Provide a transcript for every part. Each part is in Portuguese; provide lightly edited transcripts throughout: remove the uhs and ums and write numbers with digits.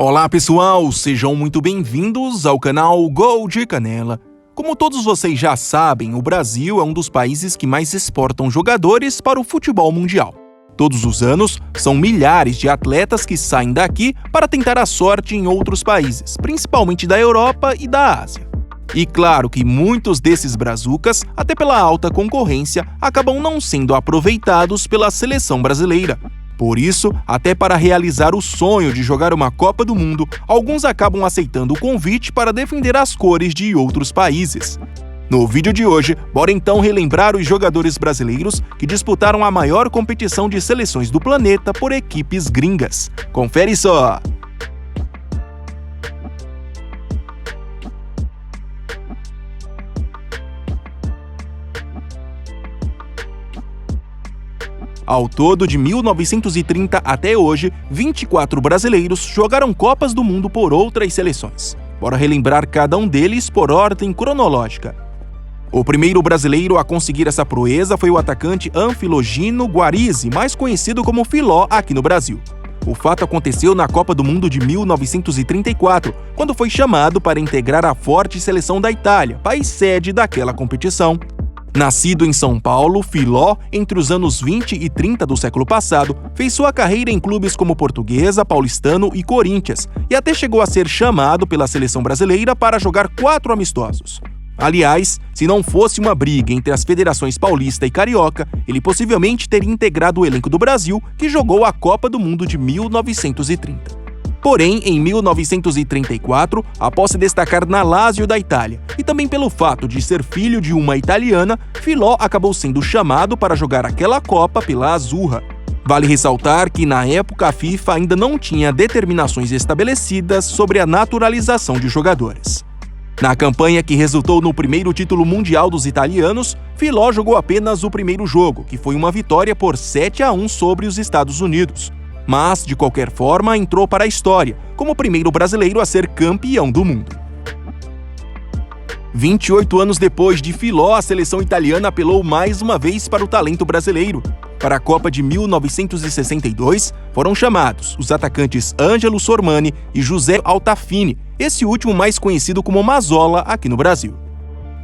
Olá pessoal, sejam muito bem-vindos ao canal Gol de Canela. Como todos vocês já sabem, o Brasil é um dos países que mais exportam jogadores para o futebol mundial. Todos os anos, são milhares de atletas que saem daqui para tentar a sorte em outros países, principalmente da Europa e da Ásia. E claro que muitos desses brazucas, até pela alta concorrência, acabam não sendo aproveitados pela seleção brasileira. Por isso, até para realizar o sonho de jogar uma Copa do Mundo, alguns acabam aceitando o convite para defender as cores de outros países. No vídeo de hoje, bora então relembrar os jogadores brasileiros que disputaram a maior competição de seleções do planeta por equipes gringas. Confere só! Ao todo, de 1930 até hoje, 24 brasileiros jogaram Copas do Mundo por outras seleções. Bora relembrar cada um deles por ordem cronológica. O primeiro brasileiro a conseguir essa proeza foi o atacante Anfilogino Guarizzi, mais conhecido como Filó aqui no Brasil. O fato aconteceu na Copa do Mundo de 1934, quando foi chamado para integrar a forte seleção da Itália, país sede daquela competição. Nascido em São Paulo, Filó, entre os anos 20 e 30 do século passado, fez sua carreira em clubes como Portuguesa, Paulistano e Corinthians, e até chegou a ser chamado pela seleção brasileira para jogar 4 amistosos. Aliás, se não fosse uma briga entre as federações paulista e carioca, ele possivelmente teria integrado o elenco do Brasil, que jogou a Copa do Mundo de 1930. Porém, em 1934, após se destacar na Lazio da Itália, e também pelo fato de ser filho de uma italiana, Filó acabou sendo chamado para jogar aquela Copa pela Azzurra. Vale ressaltar que, na época, a FIFA ainda não tinha determinações estabelecidas sobre a naturalização de jogadores. Na campanha que resultou no primeiro título mundial dos italianos, Filó jogou apenas o primeiro jogo, que foi uma vitória por 7-1 sobre os Estados Unidos. Mas, de qualquer forma, entrou para a história, como o primeiro brasileiro a ser campeão do mundo. 28 anos depois de Filó, a seleção italiana apelou mais uma vez para o talento brasileiro. Para a Copa de 1962, foram chamados os atacantes Ângelo Sormani e José Altafini, esse último mais conhecido como Mazzola aqui no Brasil.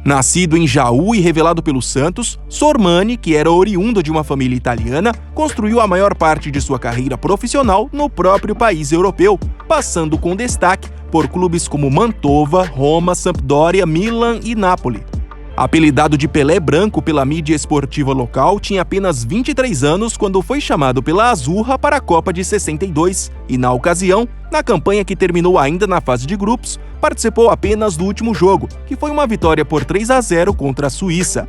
Nascido em Jaú e revelado pelo Santos, Sormani, que era oriundo de uma família italiana, construiu a maior parte de sua carreira profissional no próprio país europeu, passando com destaque por clubes como Mantova, Roma, Sampdoria, Milan e Napoli. Apelidado de Pelé Branco pela mídia esportiva local, tinha apenas 23 anos quando foi chamado pela Azzurra para a Copa de 62 e, na ocasião, na campanha que terminou ainda na fase de grupos, participou apenas do último jogo, que foi uma vitória por 3-0 contra a Suíça.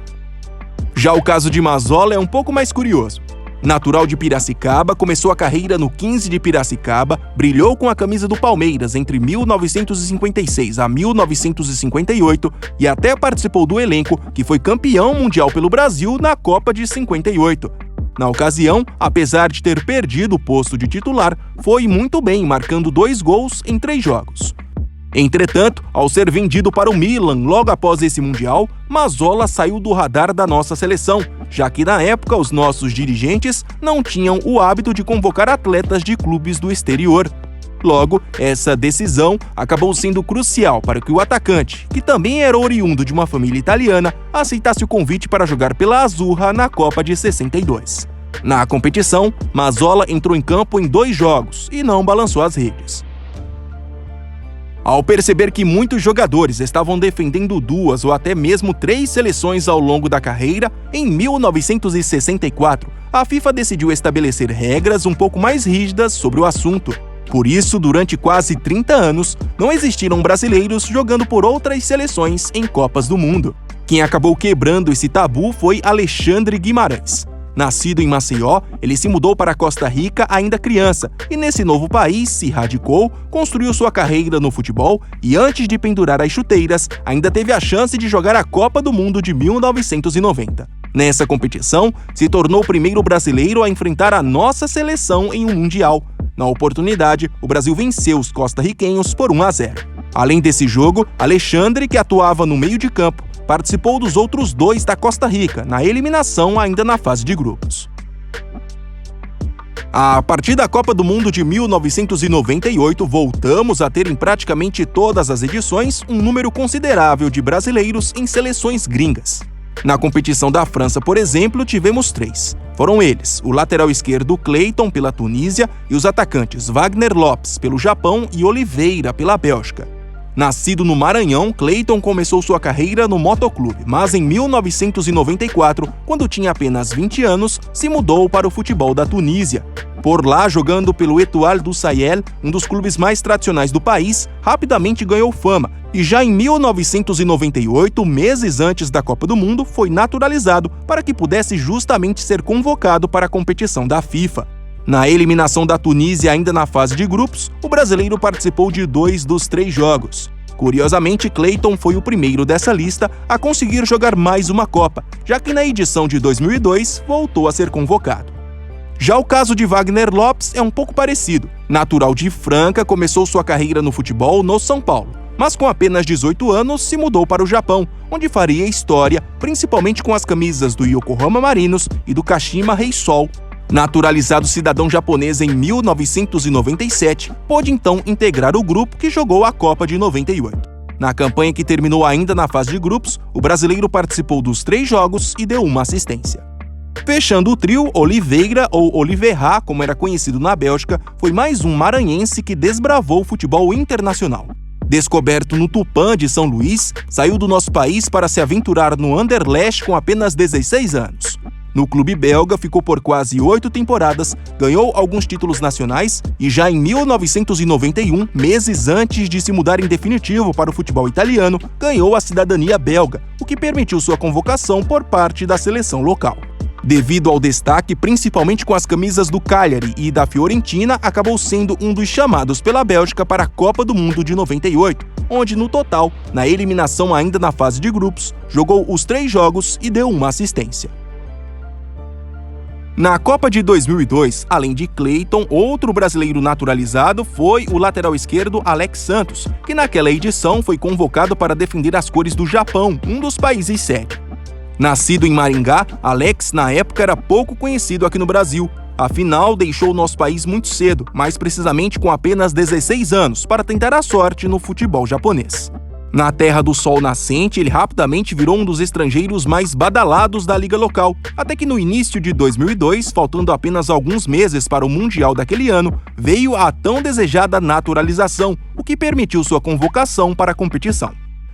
Já o caso de Mazzola é um pouco mais curioso. Natural de Piracicaba, começou a carreira no 15 de Piracicaba, brilhou com a camisa do Palmeiras entre 1956 a 1958 e até participou do elenco que foi campeão mundial pelo Brasil na Copa de 58. Na ocasião, apesar de ter perdido o posto de titular, foi muito bem, marcando 2 gols em 3 jogos. Entretanto, ao ser vendido para o Milan logo após esse Mundial, Mazzola saiu do radar da nossa seleção, já que na época os nossos dirigentes não tinham o hábito de convocar atletas de clubes do exterior. Logo, essa decisão acabou sendo crucial para que o atacante, que também era oriundo de uma família italiana, aceitasse o convite para jogar pela Azzurra na Copa de 62. Na competição, Mazzola entrou em campo em 2 jogos e não balançou as redes. Ao perceber que muitos jogadores estavam defendendo 2 ou até mesmo 3 seleções ao longo da carreira, em 1964, a FIFA decidiu estabelecer regras um pouco mais rígidas sobre o assunto. Por isso, durante quase 30 anos, não existiram brasileiros jogando por outras seleções em Copas do Mundo. Quem acabou quebrando esse tabu foi Alexandre Guimarães. Nascido em Maceió, ele se mudou para Costa Rica ainda criança e nesse novo país se radicou, construiu sua carreira no futebol e antes de pendurar as chuteiras, ainda teve a chance de jogar a Copa do Mundo de 1990. Nessa competição, se tornou o primeiro brasileiro a enfrentar a nossa seleção em um Mundial. Na oportunidade, o Brasil venceu os costarriquenhos por 1-0. Além desse jogo, Alexandre, que atuava no meio de campo, participou dos outros 2 da Costa Rica, na eliminação ainda na fase de grupos. A partir da Copa do Mundo de 1998, voltamos a ter em praticamente todas as edições um número considerável de brasileiros em seleções gringas. Na competição da França, por exemplo, tivemos 3. Foram eles, o lateral esquerdo Cleiton pela Tunísia e os atacantes Wagner Lopes pelo Japão e Oliveira pela Bélgica. Nascido no Maranhão, Cleiton começou sua carreira no motoclube, mas em 1994, quando tinha apenas 20 anos, se mudou para o futebol da Tunísia. Por lá, jogando pelo Étoile du Sahel, um dos clubes mais tradicionais do país, rapidamente ganhou fama e já em 1998, meses antes da Copa do Mundo, foi naturalizado para que pudesse justamente ser convocado para a competição da FIFA. Na eliminação da Tunísia ainda na fase de grupos, o brasileiro participou de 2 dos 3 jogos. Curiosamente, Cleiton foi o primeiro dessa lista a conseguir jogar mais uma Copa, já que na edição de 2002 voltou a ser convocado. Já o caso de Wagner Lopes é um pouco parecido. Natural de Franca, começou sua carreira no futebol no São Paulo, mas com apenas 18 anos se mudou para o Japão, onde faria história, principalmente com as camisas do Yokohama Marinos e do Kashima Reysol. Naturalizado cidadão japonês em 1997, pôde então integrar o grupo que jogou a Copa de 98. Na campanha que terminou ainda na fase de grupos, o brasileiro participou dos 3 jogos e deu uma assistência. Fechando o trio, Oliveira, ou Oliveira, como era conhecido na Bélgica, foi mais um maranhense que desbravou o futebol internacional. Descoberto no Tupã de São Luís, saiu do nosso país para se aventurar no Anderlecht com apenas 16 anos. No clube belga, ficou por quase 8 temporadas, ganhou alguns títulos nacionais e já em 1991, meses antes de se mudar em definitivo para o futebol italiano, ganhou a cidadania belga, o que permitiu sua convocação por parte da seleção local. Devido ao destaque, principalmente com as camisas do Cagliari e da Fiorentina, acabou sendo um dos chamados pela Bélgica para a Copa do Mundo de 98, onde no total, na eliminação ainda na fase de grupos, jogou os 3 jogos e deu uma assistência. Na Copa de 2002, além de Cleiton, outro brasileiro naturalizado foi o lateral esquerdo Alex Santos, que naquela edição foi convocado para defender as cores do Japão, um dos países sede. Nascido em Maringá, Alex na época era pouco conhecido aqui no Brasil. Afinal, deixou o nosso país muito cedo, mais precisamente com apenas 16 anos, para tentar a sorte no futebol japonês. Na terra do sol nascente, ele rapidamente virou um dos estrangeiros mais badalados da liga local, até que no início de 2002, faltando apenas alguns meses para o Mundial daquele ano, veio a tão desejada naturalização, o que permitiu sua convocação para a competição.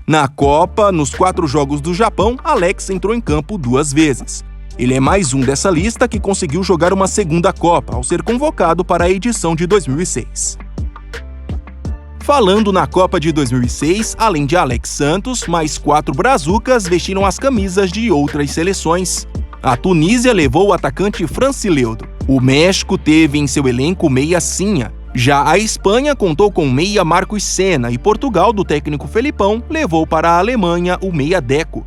Na Copa, nos 4 jogos do Japão, Alex entrou em campo 2 vezes. Ele é mais um dessa lista que conseguiu jogar uma segunda Copa, ao ser convocado para a edição de 2006. Falando na Copa de 2006, além de Alex Santos, mais 4 brazucas vestiram as camisas de outras seleções. A Tunísia levou o atacante Francileudo. O México teve em seu elenco o meia Sinha. Já a Espanha contou com o meia Marcos Senna e Portugal, do técnico Felipão, levou para a Alemanha o meia Deco.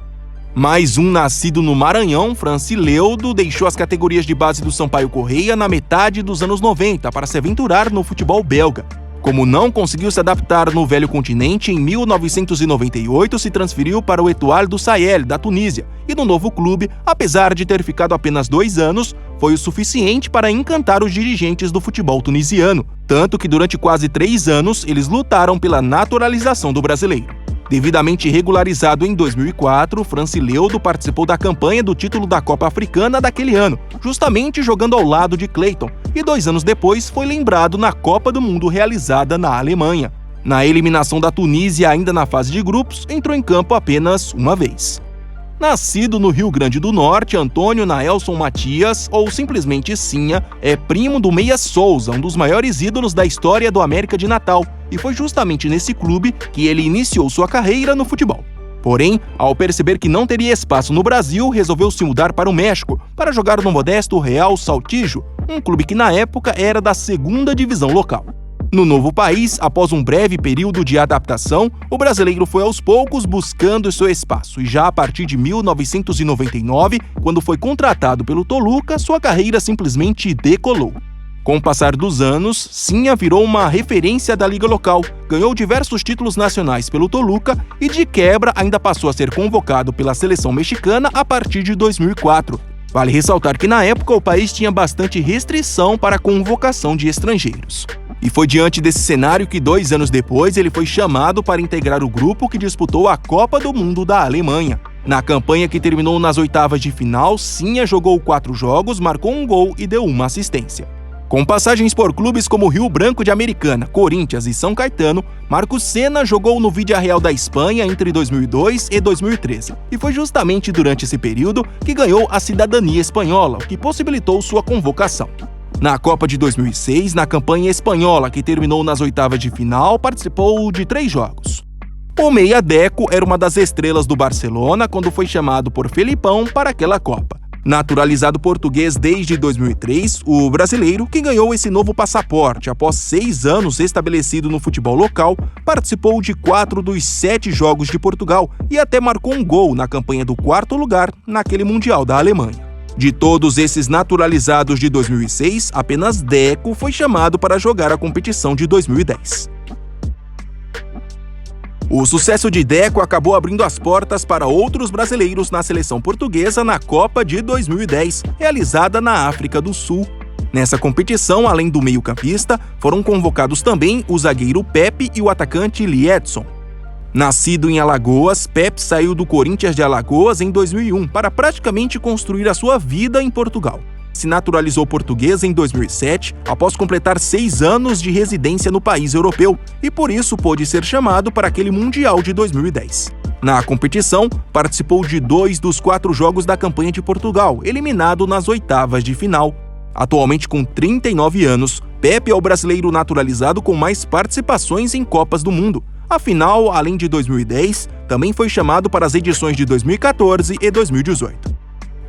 Mais um nascido no Maranhão, Francileudo, deixou as categorias de base do Sampaio Corrêa na metade dos anos 90 para se aventurar no futebol belga. Como não conseguiu se adaptar no velho continente, em 1998 se transferiu para o Étoile du Sahel, da Tunísia, e no novo clube, apesar de ter ficado apenas 2 anos, foi o suficiente para encantar os dirigentes do futebol tunisiano, tanto que durante quase 3 anos eles lutaram pela naturalização do brasileiro. Devidamente regularizado em 2004, Francileudo participou da campanha do título da Copa Africana daquele ano, justamente jogando ao lado de Cleiton, e 2 anos depois foi lembrado na Copa do Mundo realizada na Alemanha. Na eliminação da Tunísia, ainda na fase de grupos, entrou em campo apenas uma vez. Nascido no Rio Grande do Norte, Antônio Naelson Matias, ou simplesmente Sinha, é primo do Meia Souza, um dos maiores ídolos da história do América de Natal, e foi justamente nesse clube que ele iniciou sua carreira no futebol. Porém, ao perceber que não teria espaço no Brasil, resolveu se mudar para o México para jogar no modesto Real Saltillo, um clube que na época era da 2ª divisão local. No novo país, após um breve período de adaptação, o brasileiro foi aos poucos buscando seu espaço e já a partir de 1999, quando foi contratado pelo Toluca, sua carreira simplesmente decolou. Com o passar dos anos, Sinha virou uma referência da liga local, ganhou diversos títulos nacionais pelo Toluca e de quebra ainda passou a ser convocado pela seleção mexicana a partir de 2004. Vale ressaltar que na época o país tinha bastante restrição para a convocação de estrangeiros. E foi diante desse cenário que 2 anos depois ele foi chamado para integrar o grupo que disputou a Copa do Mundo da Alemanha. Na campanha que terminou nas oitavas de final, Sinha jogou 4 jogos, marcou um gol e deu uma assistência. Com passagens por clubes como Rio Branco de Americana, Corinthians e São Caetano, Marcos Senna jogou no Villarreal da Espanha entre 2002 e 2013. E foi justamente durante esse período que ganhou a cidadania espanhola, o que possibilitou sua convocação. Na Copa de 2006, na campanha espanhola que terminou nas oitavas de final, participou de 3 jogos. O meia Deco era uma das estrelas do Barcelona quando foi chamado por Felipão para aquela Copa. Naturalizado português desde 2003, o brasileiro, que ganhou esse novo passaporte após 6 anos estabelecido no futebol local, participou de 4 dos 7 jogos de Portugal e até marcou um gol na campanha do 4º lugar naquele Mundial da Alemanha. De todos esses naturalizados de 2006, apenas Deco foi chamado para jogar a competição de 2010. O sucesso de Deco acabou abrindo as portas para outros brasileiros na seleção portuguesa na Copa de 2010, realizada na África do Sul. Nessa competição, além do meio-campista, foram convocados também o zagueiro Pepe e o atacante Liedson. Nascido em Alagoas, Pepe saiu do Corinthians de Alagoas em 2001 para praticamente construir a sua vida em Portugal. Se naturalizou português em 2007, após completar 6 anos de residência no país europeu, e por isso pôde ser chamado para aquele Mundial de 2010. Na competição, participou de 2 dos 4 jogos da campanha de Portugal, eliminado nas oitavas de final. Atualmente com 39 anos, Pepe é o brasileiro naturalizado com mais participações em Copas do Mundo. Afinal, além de 2010, também foi chamado para as edições de 2014 e 2018.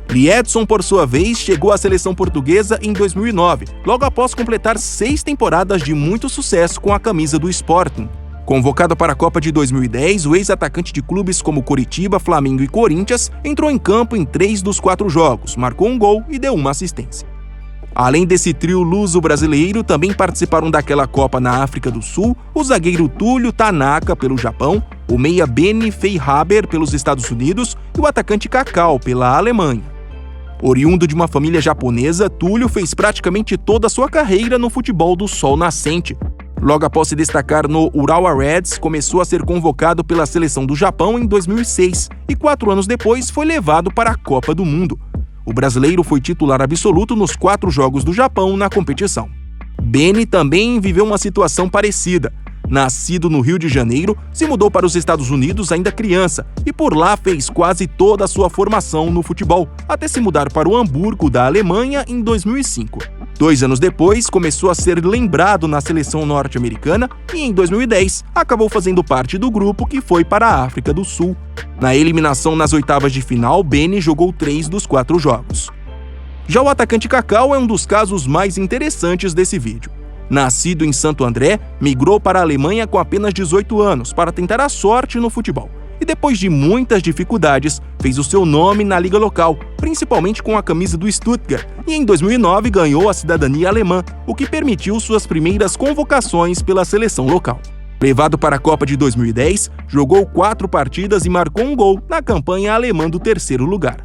Liedson, por sua vez, chegou à seleção portuguesa em 2009, logo após completar 6 temporadas de muito sucesso com a camisa do Sporting. Convocado para a Copa de 2010, o ex-atacante de clubes como Coritiba, Flamengo e Corinthians entrou em campo em 3 dos 4 jogos, marcou um gol e deu uma assistência. Além desse trio luso-brasileiro, também participaram daquela Copa na África do Sul o zagueiro Túlio Tanaka pelo Japão, o meia Benny Feilhaber pelos Estados Unidos e o atacante Cacau pela Alemanha. Oriundo de uma família japonesa, Túlio fez praticamente toda a sua carreira no futebol do sol nascente. Logo após se destacar no Urawa Reds, começou a ser convocado pela seleção do Japão em 2006 e 4 anos depois foi levado para a Copa do Mundo. O brasileiro foi titular absoluto nos 4 jogos do Japão na competição. Benny também viveu uma situação parecida. Nascido no Rio de Janeiro, se mudou para os Estados Unidos ainda criança e por lá fez quase toda a sua formação no futebol, até se mudar para o Hamburgo da Alemanha em 2005. 2 anos depois, começou a ser lembrado na seleção norte-americana e em 2010 acabou fazendo parte do grupo que foi para a África do Sul. Na eliminação nas oitavas de final, Benny jogou 3 dos 4 jogos. Já o atacante Cacau é um dos casos mais interessantes desse vídeo. Nascido em Santo André, migrou para a Alemanha com apenas 18 anos para tentar a sorte no futebol. E depois de muitas dificuldades, fez o seu nome na liga local, principalmente com a camisa do Stuttgart, e em 2009 ganhou a cidadania alemã, o que permitiu suas primeiras convocações pela seleção local. Levado para a Copa de 2010, jogou 4 partidas e marcou um gol na campanha alemã do 3º lugar.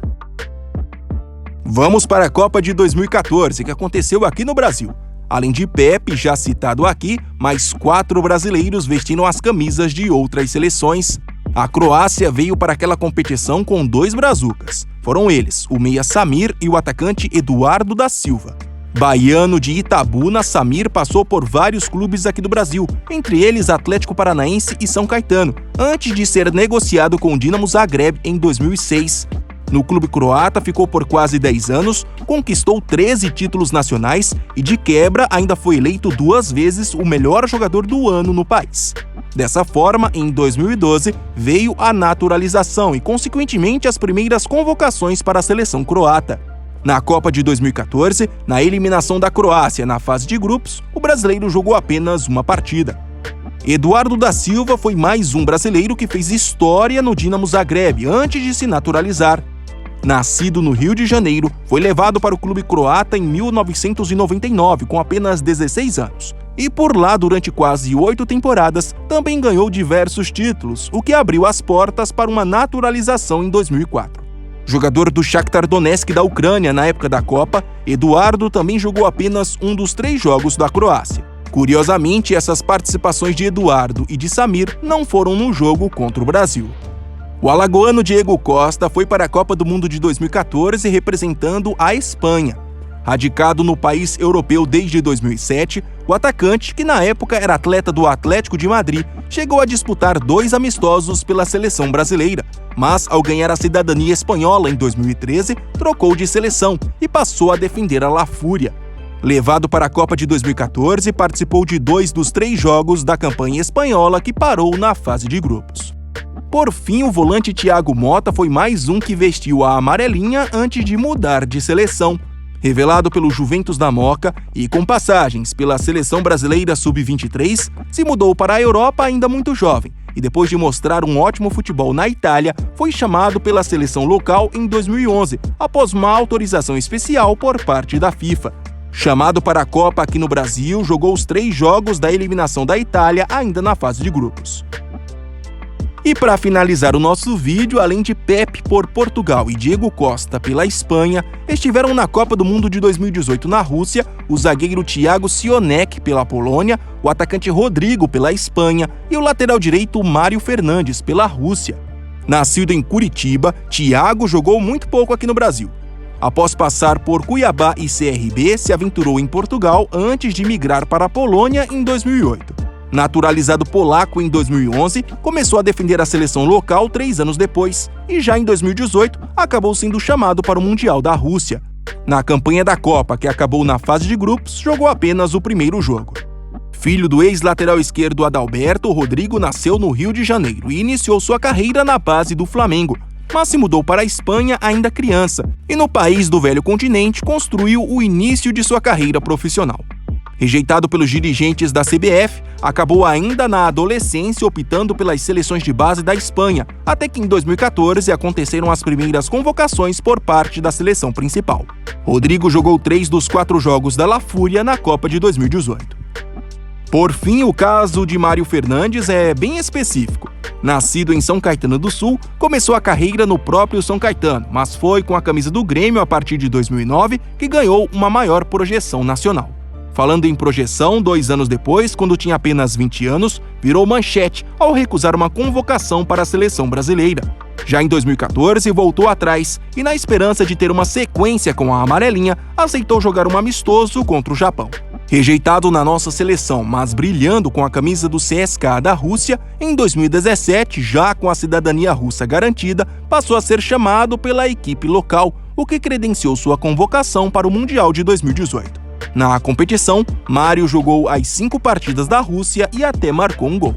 Vamos para a Copa de 2014, que aconteceu aqui no Brasil. Além de Pepe, já citado aqui, mais 4 brasileiros vestiram as camisas de outras seleções. A Croácia veio para aquela competição com 2 brazucas. Foram eles, o meia Samir e o atacante Eduardo da Silva. Baiano de Itabuna, Samir passou por vários clubes aqui do Brasil, entre eles Atlético Paranaense e São Caetano, antes de ser negociado com o Dinamo Zagreb em 2006. No clube croata ficou por quase 10 anos, conquistou 13 títulos nacionais e, de quebra, ainda foi eleito 2 vezes o melhor jogador do ano no país. Dessa forma, em 2012, veio a naturalização e, consequentemente, as primeiras convocações para a seleção croata. Na Copa de 2014, na eliminação da Croácia na fase de grupos, o brasileiro jogou apenas uma partida. Eduardo da Silva foi mais um brasileiro que fez história no Dinamo Zagreb antes de se naturalizar. Nascido no Rio de Janeiro, foi levado para o clube croata em 1999, com apenas 16 anos. E por lá, durante quase 8 temporadas, também ganhou diversos títulos, o que abriu as portas para uma naturalização em 2004. Jogador do Shakhtar Donetsk da Ucrânia na época da Copa, Eduardo também jogou apenas um dos 3 jogos da Croácia. Curiosamente, essas participações de Eduardo e de Samir não foram no jogo contra o Brasil. O alagoano Diego Costa foi para a Copa do Mundo de 2014 representando a Espanha. Radicado no país europeu desde 2007, o atacante, que na época era atleta do Atlético de Madrid, chegou a disputar 2 amistosos pela seleção brasileira, mas ao ganhar a cidadania espanhola em 2013, trocou de seleção e passou a defender a La Fúria. Levado para a Copa de 2014, participou de 2 dos 3 jogos da campanha espanhola que parou na fase de grupos. Por fim, o volante Thiago Motta foi mais um que vestiu a amarelinha antes de mudar de seleção. Revelado pelo Juventus da Moca e com passagens pela seleção brasileira sub-23, se mudou para a Europa ainda muito jovem e depois de mostrar um ótimo futebol na Itália, foi chamado pela seleção local em 2011, após uma autorização especial por parte da FIFA. Chamado para a Copa aqui no Brasil, jogou os 3 jogos da eliminação da Itália ainda na fase de grupos. E para finalizar o nosso vídeo, além de Pepe por Portugal e Diego Costa pela Espanha, estiveram na Copa do Mundo de 2018 na Rússia o zagueiro Thiago Sionek pela Polônia, o atacante Rodrigo pela Espanha e o lateral direito Mário Fernandes pela Rússia. Nascido em Curitiba, Thiago jogou muito pouco aqui no Brasil. Após passar por Cuiabá e CRB, se aventurou em Portugal antes de migrar para a Polônia em 2008. Naturalizado polaco em 2011, começou a defender a seleção local 3 anos depois e já em 2018 acabou sendo chamado para o Mundial da Rússia. Na campanha da Copa, que acabou na fase de grupos, jogou apenas o primeiro jogo. Filho do ex-lateral esquerdo Adalberto, Rodrigo nasceu no Rio de Janeiro e iniciou sua carreira na base do Flamengo, mas se mudou para a Espanha ainda criança e no país do velho continente construiu o início de sua carreira profissional. Rejeitado pelos dirigentes da CBF, acabou ainda na adolescência optando pelas seleções de base da Espanha, até que em 2014 aconteceram as primeiras convocações por parte da seleção principal. Rodrigo jogou 3 dos 4 jogos da La Fúria na Copa de 2018. Por fim, o caso de Mário Fernandes é bem específico. Nascido em São Caetano do Sul, começou a carreira no próprio São Caetano, mas foi com a camisa do Grêmio a partir de 2009 que ganhou uma maior projeção nacional. Falando em projeção, 2 anos depois, quando tinha apenas 20 anos, virou manchete ao recusar uma convocação para a seleção brasileira. Já em 2014, voltou atrás e, na esperança de ter uma sequência com a amarelinha, aceitou jogar um amistoso contra o Japão. Rejeitado na nossa seleção, mas brilhando com a camisa do CSKA da Rússia, em 2017, já com a cidadania russa garantida, passou a ser chamado pela equipe local, o que credenciou sua convocação para o Mundial de 2018. Na competição, Mário jogou as 5 partidas da Rússia e até marcou um gol.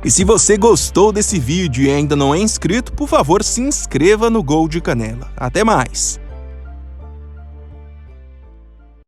E se você gostou desse vídeo e ainda não é inscrito, por favor se inscreva no Gol de Canela. Até mais!